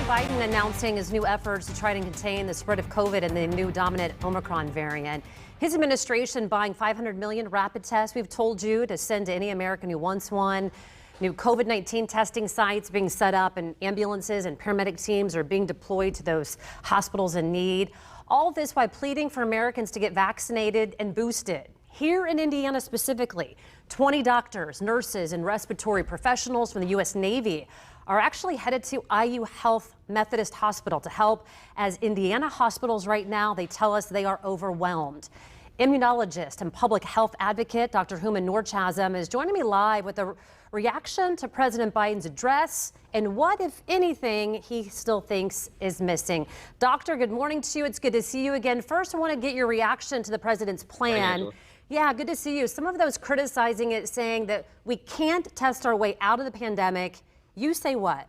Biden announcing his new efforts to try to contain the spread of COVID and the new dominant Omicron variant. His administration buying 500 million rapid tests, we've told you, to send to any American who wants one. New COVID-19 testing sites being set up, and ambulances and paramedic teams are being deployed to those hospitals in need. All this while pleading for Americans to get vaccinated and boosted. Here in Indiana specifically, 20 doctors, nurses, and respiratory professionals from the U.S. Navy are actually headed to IU Health Methodist Hospital to help, as Indiana hospitals right now, they tell us they are overwhelmed. Immunologist and public health advocate Dr. Hooman Nordchasm is joining me live with a reaction to President Biden's address and what, if anything, he still thinks is missing. Doctor, good morning to you. It's good to see you again. First, I want to get your reaction to the president's plan. Yeah, good to see you. Some of those criticizing it, saying that we can't test our way out of the pandemic. You say what?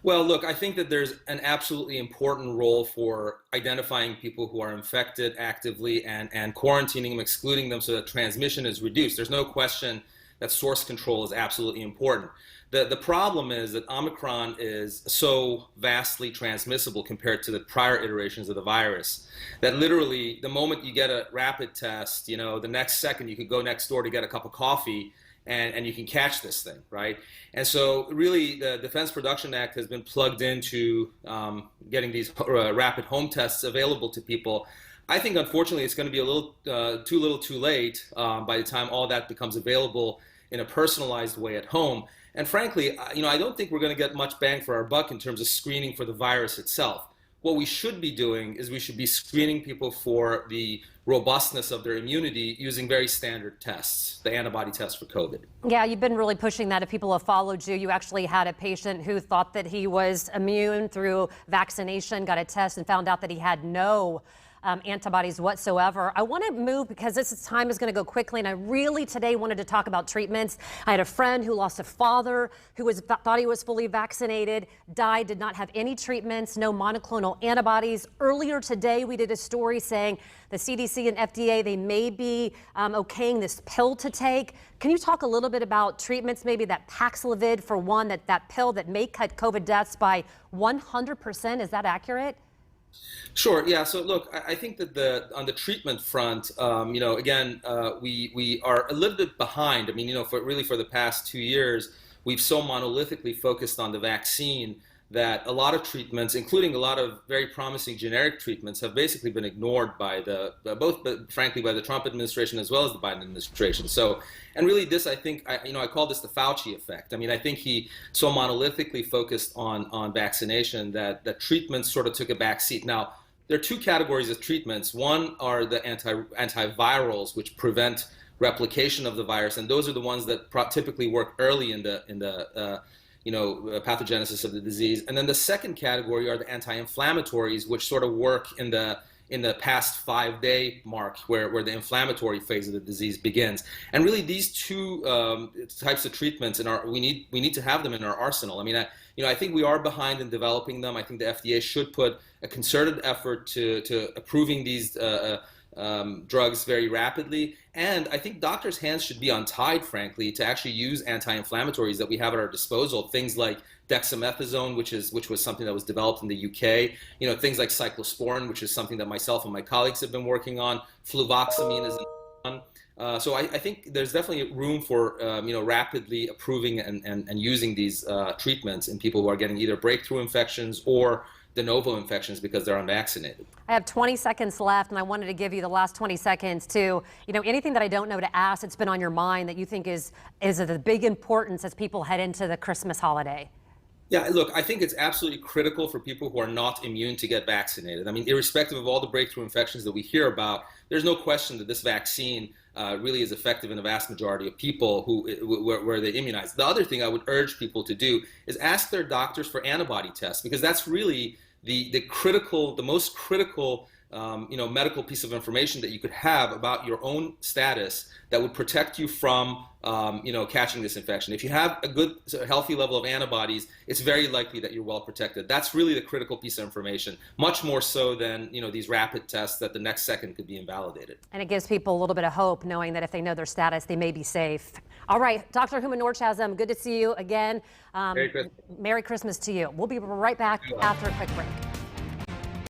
Well, look, I think that there's an absolutely important role for identifying people who are infected actively and quarantining them, excluding them so that transmission is reduced. There's no question that source control is absolutely important. The problem is that Omicron is so vastly transmissible compared to the prior iterations of the virus that literally the moment you get a rapid test, the next second you could go next door to get a cup of coffee and you can catch this thing, right? And so really the Defense Production Act has been plugged into getting these rapid home tests available to people. I think, unfortunately, it's going to be a little too late by the time all that becomes available in a personalized way at home. And frankly, I don't think we're going to get much bang for our buck in terms of screening for the virus itself. What we should be doing is we should be screening people for the robustness of their immunity using very standard tests, the antibody test for COVID. Yeah, you've been really pushing that. If people have followed you, you actually had a patient who thought that he was immune through vaccination, got a test and found out that he had no antibodies whatsoever. I want to move because this time is going to go quickly, and I really today wanted to talk about treatments. I had a friend who lost a father who thought he was fully vaccinated, died, did not have any treatments, no monoclonal antibodies. Earlier today, we did a story saying the CDC and FDA, they may be okaying this pill to take. Can you talk a little bit about treatments, maybe that Paxlovid for one, that pill that may cut COVID deaths by 100%? Is that accurate? Sure. Yeah. So look, I think that on the treatment front, again, we are a little bit behind. I mean, for the past 2 years, we've so monolithically focused on the vaccine that a lot of treatments, including a lot of very promising generic treatments, have basically been ignored by frankly, by the Trump administration as well as the Biden administration. So, and really this, I think, I call this the Fauci effect. I mean, I think he so monolithically focused on vaccination that treatments sort of took a back seat. Now, there are two categories of treatments. One are the antivirals, which prevent replication of the virus, and those are the ones that typically work early in the pathogenesis of the disease. And then the second category are the anti-inflammatories, which sort of work in the past 5-day mark where the inflammatory phase of the disease begins. And really these two types of treatments we need to have them in our arsenal. I mean, I think we are behind in developing them. I think the FDA should put a concerted effort to approving these drugs very rapidly. And I think doctors' hands should be untied, frankly, to actually use anti-inflammatories that we have at our disposal. Things like dexamethasone, which was something that was developed in the UK. Things like cyclosporin, which is something that myself and my colleagues have been working on. Fluvoxamine is one. So I think there's definitely room for rapidly approving and using these treatments in people who are getting either breakthrough infections or de novo infections because they're unvaccinated. I have 20 seconds left, and I wanted to give you the last 20 seconds to, anything that I don't know to ask that's been on your mind that you think is of the big importance as people head into the Christmas holiday. Yeah, look, I think it's absolutely critical for people who are not immune to get vaccinated. I mean, irrespective of all the breakthrough infections that we hear about, there's no question that this vaccine really is effective in a vast majority of people where they immunize. The other thing I would urge people to do is ask their doctors for antibody tests, because that's really the most critical medical piece of information that you could have about your own status that would protect you from catching this infection. If you have a good, healthy level of antibodies, it's very likely that you're well protected. That's really the critical piece of information, much more so than these rapid tests that the next second could be invalidated. And it gives people a little bit of hope knowing that if they know their status, they may be safe. All right, Dr. Huma Nordchasm, good to see you again. Merry Christmas. Merry Christmas to you. We'll be right back after a quick break.